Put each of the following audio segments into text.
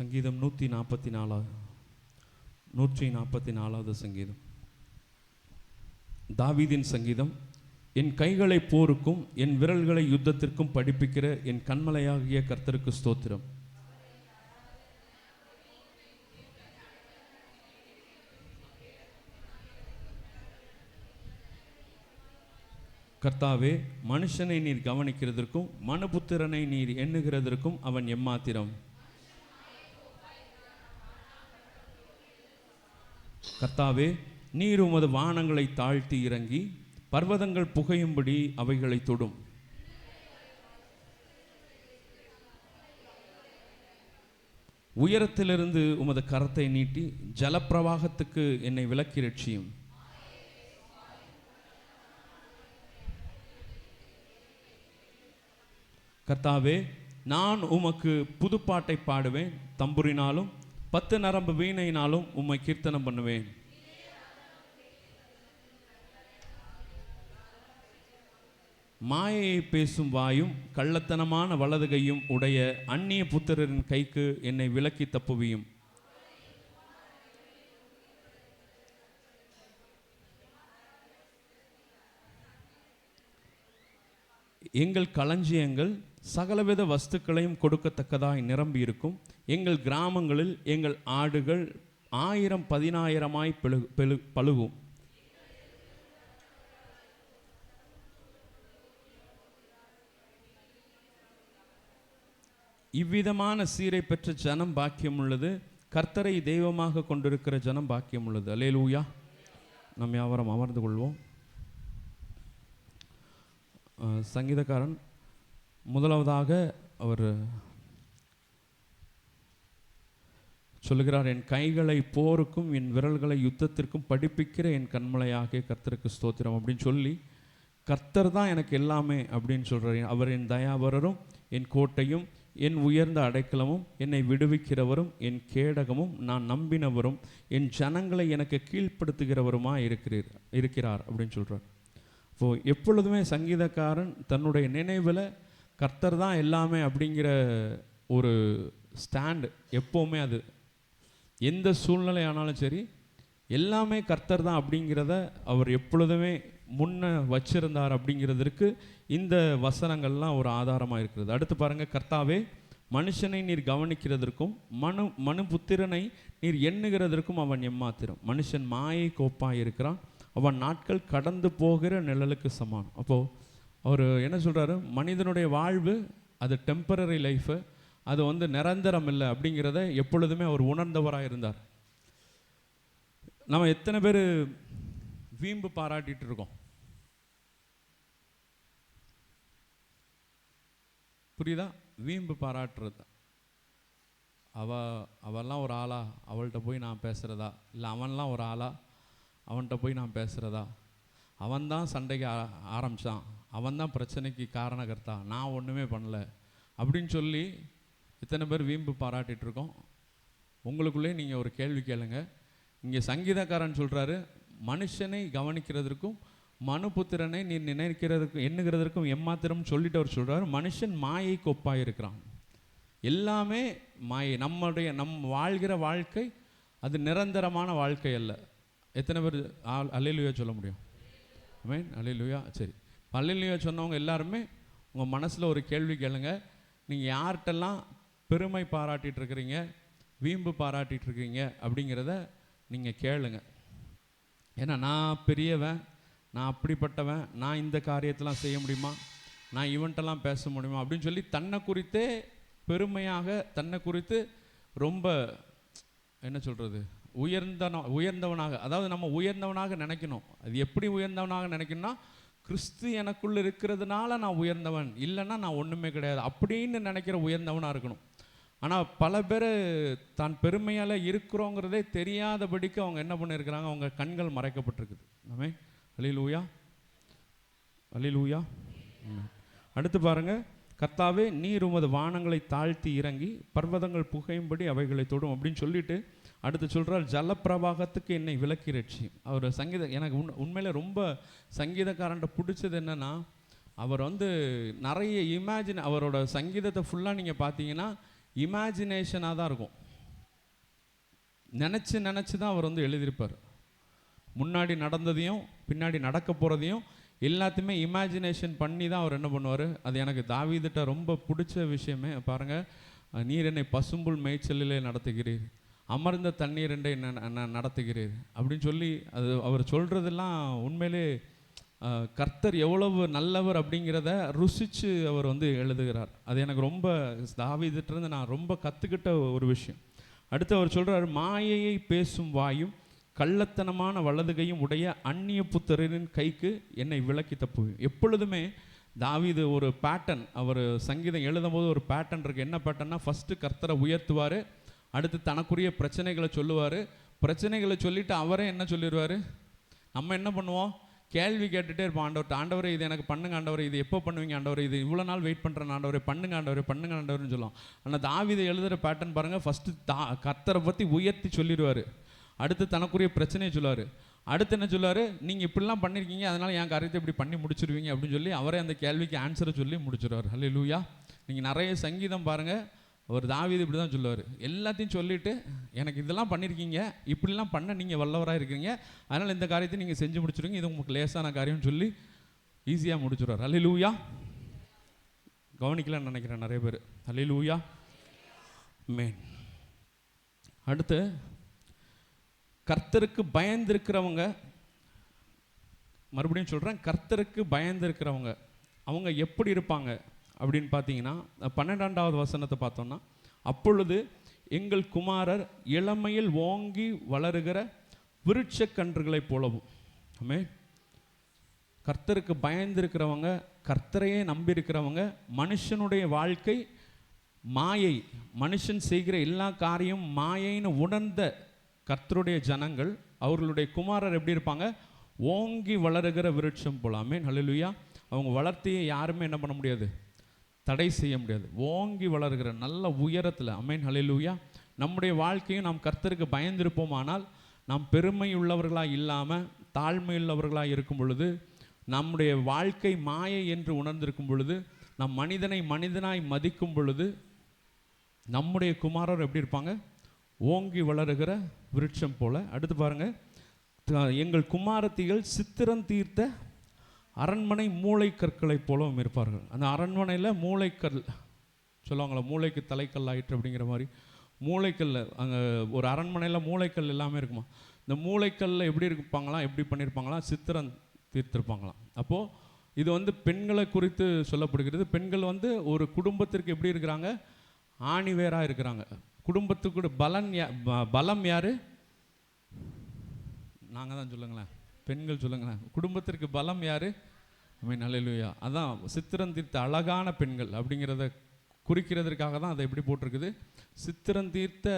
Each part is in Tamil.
சங்கீதம் 144வது சங்கீதம். தாவீதின் சங்கீதம். என் கைகளை போருக்கும் என் விரல்களை யுத்தத்திற்கும் படிப்பிக்கிற என் கண்மலையாகிய கர்த்தருக்கு ஸ்தோத்திரம். கர்த்தாவே, மனுஷனை நீர் கவனிக்கிறதற்கும் மனுபுத்திரனை நீர் எண்ணுகிறதற்கும் அவன் எம்மாத்திரம். கர்த்தாவே, நீர் உமது வானங்களை தாழ்த்தி இறங்கி பர்வதங்கள் புகையும்படி அவைகளை தொடும். உயரத்திலிருந்து உமது கரத்தை நீட்டி ஜலப்பிரவாகத்துக்கு என்னை விலக்கி ரட்சியும். கர்த்தாவே, நான் உமக்கு புதுப்பாட்டை பாடுவேன், தம்புரினாலும் 10 நரம்பு வீணையினாலும் உம்மை கீர்த்தனம் பண்ணுவேன். மாயையை பேசும் வாயும் கள்ளத்தனமான வலது கையும் உடைய அந்நிய புத்திரரின் கைக்கு என்னை விலக்கி தப்புவியும். எங்கள் களஞ்சியங்கள் சகலவித வஸ்துக்களையும் கொடுக்கத்தக்கதாய் நிரம்பி இருக்கும். எங்கள் கிராமங்களில் எங்கள் ஆடுகள் 1000-10,000 பழுகும். இவ்விதமான சீரை பெற்ற ஜனம் பாக்கியம் உள்ளது. கர்த்தரை தெய்வமாக கொண்டிருக்கிற ஜனம் பாக்கியம் உள்ளது. அல்லேலூயா. நாம் யாவரும் அமர்ந்து கொள்வோம். சங்கீதக்காரன் முதலாவதாக அவர் சொல்லுகிறார், என் கைகளை போருக்கும் என் விரல்களை யுத்தத்திற்கும் படிப்பிக்கிற என் கண்மலையாகிய கர்த்தருக்கு ஸ்தோத்திரம் அப்படின்னு சொல்லி, கர்த்தர் தான் எனக்கு எல்லாமே அப்படின்னு சொல்கிறார். அவர் என் தயாபரரும் என் கோட்டையும் என் உயர்ந்த அடைக்கலமும் என்னை விடுவிக்கிறவரும் என் கேடகமும் நான் நம்பினவரும் என் ஜனங்களை எனக்கு கீழ்ப்படுத்துகிறவருமா இருக்கிறார் அப்படின்னு சொல்கிறார். இப்போது எப்பொழுதுமே சங்கீதக்காரன் தன்னுடைய நினைவில் கர்த்தர் தான் எல்லாமே அப்படிங்கிற ஒரு ஸ்டாண்டு எப்போவுமே, அது எந்த சூழ்நிலை ஆனாலும் சரி எல்லாமே கர்த்தர் தான் அப்படிங்கிறத அவர் எப்பொழுதுமே முன்ன வச்சிருந்தார் அப்படிங்கிறதுக்கு இந்த வசனங்கள்லாம் ஒரு ஆதாரமாக இருக்கிறது. அடுத்து பாருங்கள், கர்த்தாவே, மனுஷனை நீர் கவனிக்கிறதற்கும் மனுபுத்திரனை நீர் எண்ணுகிறதற்கும் அவன் எம்மாத்திரம். மனுஷன் மாயை கோப்பாக இருக்கிறான், அவன் நாட்கள் கடந்து போகிற நிழலுக்கு சமானம். அப்போது அவர் என்ன சொல்கிறாரு, மனிதனுடைய வாழ்வு அது டெம்பரரி லைஃபு, அது நிரந்தரம் இல்லை அப்படிங்கிறத எப்பொழுதுமே அவர் உணர்ந்தவராக இருந்தார். நம்ம எத்தனை பேர் வீம்பு பாராட்டிகிட்டு இருக்கோம்? புரியுதா? வீம்பு பாராட்டுறது. அவெல்லாம் ஒரு ஆளா, அவள்கிட்ட போய் நான் பேசுகிறதா? இல்லை அவன்லாம் ஒரு ஆளா, அவன்கிட்ட போய் நான் பேசுகிறதா? அவன்தான் சண்டைக்கு ஆரம்பித்தான், அவன்தான் பிரச்சனைக்கு காரணகர்த்தா, நான் ஒன்றுமே பண்ணல அப்படின்னு சொல்லி இத்தனை பேர் வீம்பு பாராட்டிகிட்ருக்கோம். உங்களுக்குள்ளே நீங்கள் ஒரு கேள்வி கேளுங்க. இங்கே சங்கீதக்காரன் சொல்கிறாரு, மனுஷனை கவனிக்கிறதற்கும் மனுபுத்திரனை நீர் நினைக்கிறதுக்கும் எண்ணுகிறதற்கும் எம்மாத்திரம் சொல்லிட்டு அவர் சொல்கிறார், மனுஷன் மாயை கொப்பாக இருக்கிறான். எல்லாமே மாயை. நம் வாழ்கிற வாழ்க்கை அது நிரந்தரமான வாழ்க்கை அல்ல. எத்தனை பேர் அல்லேலூயா சொல்ல முடியும்? ஆமென், அல்லேலூயா. சரி, அல்லேலூயா சொன்னவங்க எல்லாருமே உங்கள் மனசில் ஒரு கேள்வி கேளுங்க. நீங்கள் யார்கிட்டெல்லாம் பெருமை பாராட்டிகிட்டு இருக்கிறீங்க, வீம்பு பாராட்டிகிட்டு இருக்கீங்க அப்படிங்கிறத நீங்கள் கேளுங்க. ஏன்னா நான் பெரியவன், நான் அப்படிப்பட்டவன், நான் இந்த காரியத்தெல்லாம் செய்ய முடியுமா, நான் இவன்ட்டெல்லாம் பேச முடியுமா அப்படின்னு சொல்லி தன்னை குறித்தே பெருமையாக, தன்னை குறித்து ரொம்ப என்ன சொல்கிறது, உயர்ந்தவனாக, அதாவது நம்ம உயர்ந்தவனாக நினைக்கணும். அது எப்படி உயர்ந்தவனாக நினைக்கணும்னா, கிறிஸ்து எனக்குள்ள இருக்கிறதுனால நான் உயர்ந்தவன், இல்லைன்னா நான் ஒன்றுமே கிடையாது அப்படின்னு நினைக்கிற உயர்ந்தவனாக இருக்கணும். ஆனால் பல பேர் தான் பெருமையால் இருக்கிறோங்கிறதே தெரியாதபடிக்கு அவங்க என்ன பண்ணியிருக்கிறாங்க, அவங்க கண்கள் மறைக்கப்பட்டிருக்குது. ஆமென், அல்லேலூயா, அல்லேலூயா. அடுத்து பாருங்கள், கர்த்தாவே, நீர் உமது வானங்களை தாழ்த்தி இறங்கி பர்வதங்கள் புகையும்படி அவைகளை தொடும் அப்படின்னு சொல்லிட்டு அடுத்து சொல்கிறார், ஜலப்பிரவாகத்துக்கு என்னை விலக்கி ரட்சியும். அவர் எனக்கு உண்மையில் ரொம்ப சங்கீதக்காரன்ட்ட பிடிச்சது என்னென்னா, அவர் நிறைய அவரோட சங்கீதத்தை ஃபுல்லாக நீங்கள் பார்த்தீங்கன்னா இமேஜினேஷனாக தான் இருக்கும். நினச்சி தான் அவர் வந்து எழுதியிருப்பார். முன்னாடி நடந்ததையும் பின்னாடி நடக்க போகிறதையும் எல்லாத்தையுமே இமேஜினேஷன் பண்ணி தான் அவர் என்ன பண்ணுவார். அது எனக்கு தாவீதுட்ட ரொம்ப பிடிச்ச விஷயமே பாருங்கள். நீர் என்னை பசும்புல் மேய்ச்சலிலே நடத்துகிறீர், அமர்ந்த தண்ணீர் என்றை நடத்துகிறீர் அப்படின்னு சொல்லி அது அவர் சொல்கிறதெல்லாம் உண்மையிலே கர்த்தர் எவ்வளவு நல்லவர் அப்படிங்கிறத ருசித்து அவர் வந்து எழுதுகிறார். அது எனக்கு ரொம்ப தாவீதுட்டிருந்து நான் ரொம்ப கற்றுக்கிட்ட ஒரு விஷயம். அடுத்து அவர் சொல்கிறார், மாயையை பேசும் வாயும் கள்ளத்தனமான வலதுகையும் உடைய அந்நிய புத்திரரின் கைக்கு என்னை விலக்கி தப்புவேன். எப்பொழுதுமே தாவீது ஒரு பேட்டர்ன், அவர் சங்கீதம் எழுதும் போது ஒரு பேட்டர்ன் இருக்குது. என்ன பேட்டர்னா, ஃபஸ்ட்டு கர்த்தரை உயர்த்துவார், அடுத்து தனக்குரிய பிரச்சனைகளை சொல்லுவார், பிரச்சனைகளை சொல்லிவிட்டு அவரே என்ன சொல்லிடுவார். நம்ம என்ன பண்ணுவோம், கேள்வி கேட்டுகிட்டே இருப்போம். ஆண்டவரே இது எனக்கு பண்ணுங்க ஆண்டவரே, இது எப்போ பண்ணுவீங்க ஆண்டவரே, இது இவ்வளோ நாள் வெயிட் பண்ணுறேன் ஆண்டவரே, பண்ணுங்க ஆண்டவர்னு சொல்லுவோம். ஆனால் தாவீது எழுதுகிற பேட்டர்ன் பாருங்கள், ஃபஸ்ட்டு கர்த்தரை பற்றி உயர்த்தி சொல்லிடுவார், அடுத்து தனக்குரிய பிரச்சனையை சொல்லுவார், அடுத்து என்ன சொல்லுவார், நீங்கள் இப்படிலாம் பண்ணியிருக்கீங்க அதனால் என் காரியத்தை இப்படி பண்ணி முடிச்சிருவீங்க அப்படின்னு சொல்லி அவரே அந்த கேள்விக்கு ஆன்சரை சொல்லி முடிச்சிடுவார். ஹல்லேலூயா. நீங்கள் நிறைய சங்கீதம் பாருங்கள், ஒரு தாவீது இப்படி தான் சொல்லுவார். எல்லாத்தையும் சொல்லிவிட்டு எனக்கு இதெல்லாம் பண்ணியிருக்கீங்க, இப்படிலாம் பண்ண நீங்கள் வல்லவராக இருக்கீங்க, அதனால் இந்த காரியத்தை நீங்கள் செஞ்சு முடிச்சிருவீங்க, இது உங்களுக்கு லேசான காரியம்னு சொல்லி ஈஸியாக முடிச்சிடுவார். ஹல்லேலூயா. கவனிக்கலான்னு நினைக்கிறேன் நிறைய பேர். ஹல்லேலூயா மேன். அடுத்து கர்த்தருக்கு பயந்திருக்கிறவங்க, மறுபடியும் சொல்கிறேன், கர்த்தருக்கு பயந்திருக்கிறவங்க அவங்க எப்படி இருப்பாங்க அப்படின்னு பார்த்தீங்கன்னா, 12வது வசனத்தை பார்த்தோன்னா, அப்பொழுது எங்கள் குமாரர் இளமையில் ஓங்கி வளருகிற விருட்ச கன்றுகளைப் போலவும். ஆமே. கர்த்தருக்கு பயந்திருக்கிறவங்க, கர்த்தரையே நம்பியிருக்கிறவங்க, மனுஷனுடைய வாழ்க்கை மாயை, மனுஷன் செய்கிற எல்லா காரியம் மாயைன்னு உணர்ந்த கர்த்தருடைய ஜனங்கள், அவர்களுடைய குமாரர் எப்படி இருப்பாங்க, ஓங்கி வளருகிற விருட்சம் போல. ஆமென். ஹல்லேலூயா. அவங்க வளர்த்தியை யாருமே என்ன பண்ண முடியாது, தடை செய்ய முடியாது. ஓங்கி வளர்கிற நல்ல உயரத்தில். ஆமென். ஹல்லேலூயா. நம்முடைய வாழ்க்கையும் நாம் கர்த்தருக்கு பயந்திருப்போமானால், நாம் பெருமை உள்ளவர்களாக இல்லாமல் தாழ்மையுள்ளவர்களாக இருக்கும் பொழுது, நம்முடைய வாழ்க்கை மாயை என்று உணர்ந்திருக்கும் பொழுது, நம் மனிதனை மனிதனாய் மதிக்கும் பொழுது, நம்முடைய குமாரர் எப்படி இருப்பாங்க, ஓங்கி வளருகிற விருட்சம் போல. அடுத்து பாருங்க, எங்கள் குமாரத்திகள் சித்திரம் தீர்த்த அரண்மனை மூளை கற்களை போலவும் இருப்பார்கள். அந்த அரண்மனையில் மூளைக்கல் சொல்லுவாங்களா, மூளைக்கு தலைக்கல் ஆயிற்று அப்படிங்கிற மாதிரி மூளைக்கல். அங்கே ஒரு அரண்மனையில் மூளைக்கல் எல்லாமே இருக்குமா. இந்த மூளைக்கல்ல எப்படி இருப்பாங்களாம், எப்படி பண்ணியிருப்பாங்களாம், சித்திரம் தீர்த்திருப்பாங்களாம். அப்போது இது வந்து பெண்களை குறித்து சொல்லப்படுகிறது. பெண்கள் வந்து ஒரு குடும்பத்திற்கு எப்படி இருக்கிறாங்க, ஆணிவேராக இருக்கிறாங்க. குடும்பத்துக்கு பலம் யார், நாங்கள் தான் சொல்லுங்களேன், பெண்கள் சொல்லுங்களேன். குடும்பத்திற்கு பலம் யார், ஆமென். ஹல்லேலூயா. அதான் சித்திரம் தீர்த்த அழகான பெண்கள் அப்படிங்கிறத குறிக்கிறதுக்காக தான் அதை எப்படி போட்டிருக்குது, சித்திரம் தீர்த்த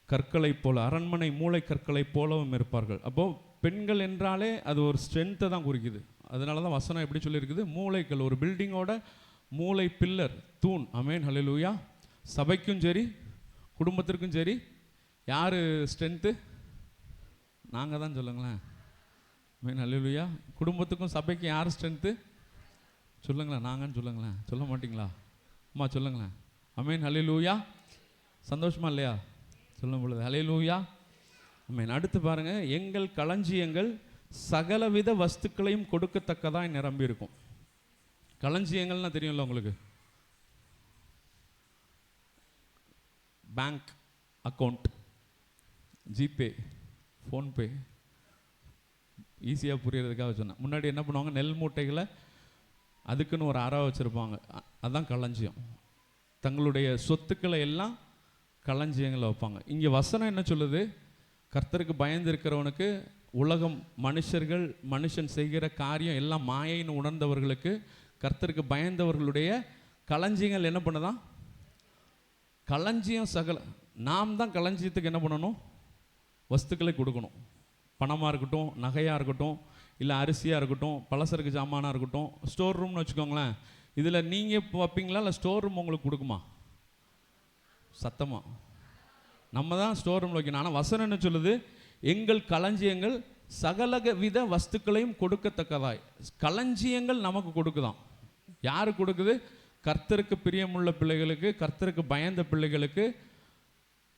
கற்களை போல, அரண்மனை மூளை கற்களை போலவும் இருப்பார்கள். அப்போது பெண்கள் என்றாலே அது ஒரு ஸ்ட்ரென்த்தை தான் குறிக்குது. அதனால தான் வசனம் எப்படி சொல்லியிருக்குது, மூளைக்கல், ஒரு பில்டிங்கோட மூளை பில்லர், தூண். ஆமென். ஹல்லேலூயா. சபைக்கும் சரி குடும்பத்திற்கும் சரி யார் ஸ்ட்ரென்த்து, நாங்கள் தான் சொல்லுங்களேன். ஆமென். ஹல்லேலூயா. குடும்பத்துக்கும் சபைக்கும் யார் ஸ்ட்ரென்த்து சொல்லுங்களேன், நாங்கன்னு சொல்லுங்களேன். சொல்ல மாட்டிங்களா அம்மா, சொல்லுங்களேன். ஆமென். ஹல்லேலூயா. சந்தோஷமா இல்லையா சொல்லும் பொழுது? ஹல்லேலூயா. ஆமென். அடுத்து பாருங்கள், எங்கள் களஞ்சியங்கள் சகலவித வஸ்துக்களையும் கொடுக்கத்தக்கதாய் நிரம்பி இருக்கும். களஞ்சியங்கள்னா தெரியும்ல உங்களுக்கு, பேங்க் அக்கௌண்ட், ஜிபே, ஃபோன்பே, ஈஸியாக புரியறதுக்காக சொன்னேன். முன்னாடி என்ன பண்ணுவாங்க, நெல் மூட்டைகளை அதுக்குன்னு ஒரு அறை வச்சுருப்பாங்க, அதுதான் களஞ்சியம். தங்களுடைய சொத்துக்களை எல்லாம் களஞ்சியங்களை வைப்பாங்க. இங்கே வசனம் என்ன சொல்லுது, கர்த்தருக்கு பயந்து இருக்கிறவனுக்கு, உலகம் மனுஷர்கள் மனுஷன் செய்கிற காரியம் எல்லாம் மாயைன்னு உணர்ந்தவர்களுக்கு, கர்த்தருக்கு பயந்தவர்களுடைய களஞ்சியங்கள் என்ன பண்ணுதான், களஞ்சியம் சகல. நாம் தான் களஞ்சியத்துக்கு என்ன பண்ணணும், வஸ்துக்களை கொடுக்கணும். பணமாக இருக்கட்டும், நகையாக இருக்கட்டும், இல்லை அரிசியாக இருக்கட்டும், பலசரக்கு ஜாமானாக இருக்கட்டும். ஸ்டோர் ரூம்னு வச்சுக்கோங்களேன். இதில் நீங்கள் வைப்பீங்களா இல்லை ஸ்டோர் ரூம் உங்களுக்கு கொடுக்குமா? சத்தமாக நம்ம தான் ஸ்டோர் ரூமில் வைக்கணும். ஆனால் வசனம் என்ன சொல்லுது, எங்கள் களஞ்சியங்கள் சகல வித வஸ்துக்களையும் கொடுக்கத்தக்கதாய். களஞ்சியங்கள் நமக்கு கொடுக்குதான். யாரு கொடுக்குது, கர்த்தருக்கு பிரியமுள்ள பிள்ளைகளுக்கு, கர்த்தருக்கு பயந்த பிள்ளைகளுக்கு.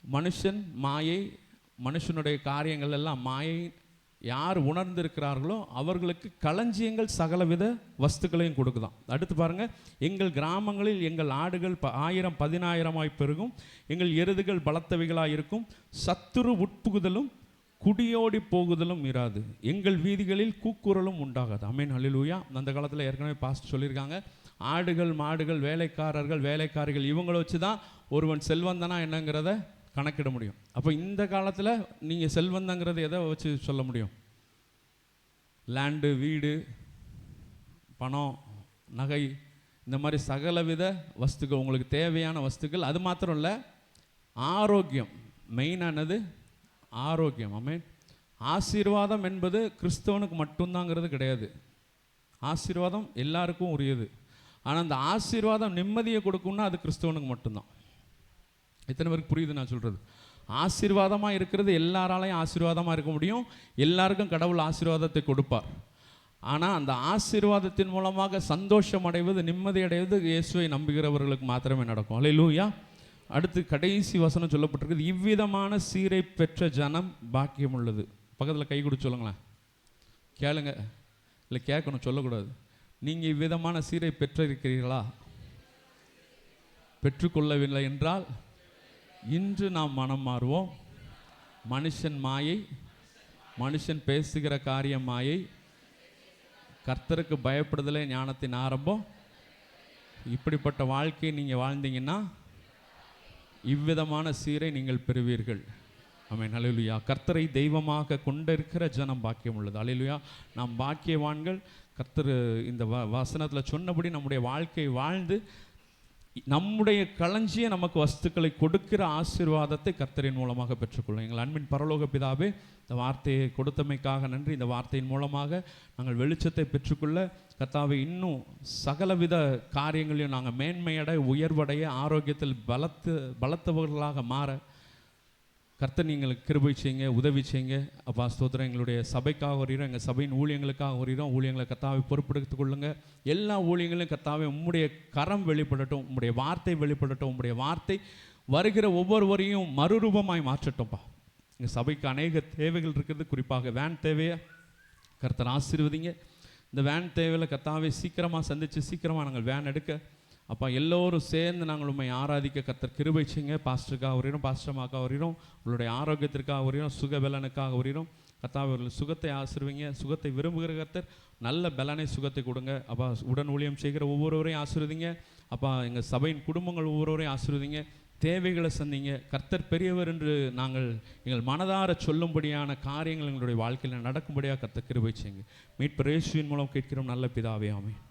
மனுஷன் மாயை மனுஷனுடைய காரியங்கள் எல்லாம் மாயை. யார் உணர்ந்திருக்கிறார்களோ அவர்களுக்கு களஞ்சியங்கள் சகலவித வஸ்துக்களையும் கொடுக்குதான். அடுத்து பாருங்கள், எங்கள் கிராமங்களில் எங்கள் ஆடுகள் 1000 10,000 பெருகும், எங்கள் எருதுகள் பலத்தவைகளாக இருக்கும், சத்துரு உட்புகுதலும் குடியோடி போகுதலும் இராது, எங்கள் வீதிகளில் கூக்குரலும் உண்டாகாது. ஆமென், ஹல்லேலூயா. அந்த காலத்தில் ஏற்கனவே பாஸ்டர் சொல்லியிருக்காங்க, ஆடுகள் மாடுகள் வேலைக்காரர்கள் வேலைக்காரிகள் இவங்களை வச்சு தான் ஒருவன் செல்வந்தனா என்னங்கிறத கணக்கிட முடியும். அப்போ இந்த காலத்தில் நீங்கள் செல்வந்தங்கிறது எதை வச்சு சொல்ல முடியும்? லேண்டு, வீடு, பணம், நகை, இந்த மாதிரி சகலவித வஸ்துக்கள், உங்களுக்கு தேவையான வஸ்துக்கள். அது மாத்திரம் இல்லை, ஆரோக்கியம் மெயினானது. ஆரோக்கியம். ஆமென். ஆசீர்வாதம் என்பது கிறிஸ்தவனுக்கு மட்டும்தாங்கிறது கிடையாது. ஆசீர்வாதம் எல்லாருக்கும் உரியது. ஆனால் அந்த ஆசீர்வாதம் நிம்மதியை கொடுக்கும்னா அது கிறிஸ்தவனுக்கு மட்டும்தான். எத்தனை பேருக்கு புரியுது நான் சொல்கிறது? ஆசீர்வாதமாக இருக்கிறது எல்லாராலையும் ஆசீர்வாதமாக இருக்க முடியும். எல்லாருக்கும் கடவுள் ஆசீர்வாதத்தை கொடுப்பார். ஆனால் அந்த ஆசீர்வாதத்தின் மூலமாக சந்தோஷம் அடைவது, நிம்மதி அடைவது இயேசுவை நம்புகிறவர்களுக்கு மாத்திரமே நடக்கும். அல்லேலூயா. அடுத்து கடைசி வசனம் சொல்லப்பட்டிருக்குது, இவ்விதமான சீரை பெற்ற ஜனம் பாக்கியம் உள்ளது. பக்கத்தில் கை கொடுத்து சொல்லுங்களேன். கேளுங்க, இல்லை கேட்கணும், சொல்லக்கூடாது. நீங்கள் இவ்விதமான சீரை பெற்றிருக்கிறீர்களா? பெற்றுக்கொள்ளவில்லை என்றால் இன்று நாம் மனம் மாறுவோம். மனுஷன் மாயை, மனுஷன் பேசுகிற காரியம் மாயை, கர்த்தருக்கு பயப்படுதலே ஞானத்தின் ஆரம்பம். இப்படிப்பட்ட வாழ்க்கையை நீங்கள் வாழ்ந்தீங்கன்னா இவ்விதமான சீரை நீங்கள் பெறுவீர்கள். ஆமென், ஹல்லேலூயா. கர்த்தரை தெய்வமாக கொண்டிருக்கிற ஜனம் பாக்கியம் உள்ளது. ஹல்லேலூயா. நாம் பாக்கியவான்கள். கர்த்தர் இந்த வசனத்தில் சொன்னபடி நம்முடைய வாழ்க்கை வாழ்ந்து நம்முடைய களஞ்சிய நமக்கு வஸ்துக்களை கொடுக்கிற ஆசீர்வாதத்தை கர்த்தரின் மூலமாக பெற்றுக்கொள்ளும். எங்கள் அன்பின் பரலோக பிதாவே, இந்த வார்த்தையை கொடுத்தமைக்காக நன்றி. இந்த வார்த்தையின் மூலமாக நாங்கள் வெளிச்சத்தை பெற்றுக்கொள்ள கர்த்தாவே, இன்னும் சகலவித காரியங்களையும் நாங்கள் மேன்மையடைய, உயர்வடைய, ஆரோக்கியத்தில் பலத்தவர்களாக மாற கர்த்தர் நீங்கள் கிருபை செய்யுங்க, உதவி செய்யுங்க. அப்பா ஸ்தோத்திரம். எங்களுடைய சபைக்காக வருகிறோம், எங்கள் சபையின் ஊழியங்களுக்காக வருகிறோம். ஊழியங்களை கர்த்தாவை பொறுப்பெடுத்துக் கொள்ளுங்க. எல்லா ஊழியங்களையும் கர்த்தாவை உம்முடைய கரம் வெளிப்படட்டும், உம்முடைய வார்த்தை வெளிப்படட்டும். உம்முடைய வார்த்தை வருகிற ஒவ்வொருவரையும் மறுரூபமாய் மாற்றட்டும்ப்பா. எங்கள் சபைக்கு அநேக தேவைகள் இருக்கிறது. குறிப்பாக வேன் தேவையை கர்த்தர் ஆசீர்வதிங்க. இந்த வேன் தேவையில் கர்த்தாவை சீக்கிரமாக சந்தித்து சீக்கிரமாக நாங்கள் வேன் எடுக்க அப்பா எல்லோரும் சேர்ந்து நாங்கள் உண்மை ஆராதிக்க கர்த்தர் கிருபை செய்யுங்க. பாஸ்டருக்காக வருகிறோம், பாஸ்டர்மாக்காக வருகிறோம், உங்களுடைய ஆரோக்கியத்திற்காக வருகிறோம், சுக பலனுக்காக வருகிறோம். கர்த்தாவே அவர்கள் சுகத்தை ஆசீர்வதிங்க. சுகத்தை விரும்புகிற கர்த்தர் நல்ல பலனை சுகத்தை கொடுங்க. அப்பா உடன் ஊழியம் செய்கிற ஒவ்வொருவரையும் ஆசீர்வதிங்க. அப்பா எங்கள் சபையின் குடும்பங்கள் ஒவ்வொருவரையும் ஆசீர்வதிங்க. தேவைகளை சந்திங்க. கர்த்தர் பெரியவர் என்று நாங்கள் எங்கள் மனதார சொல்லும்படியான காரியங்கள் எங்களுடைய வாழ்க்கையில் நடக்கும்படியாக கர்த்தர் கிருபை செய்யுங்க. மீட்பர் இயேசுவின் மூலம் கேட்கிறோம் நல்ல பிதாவே, ஆமென்.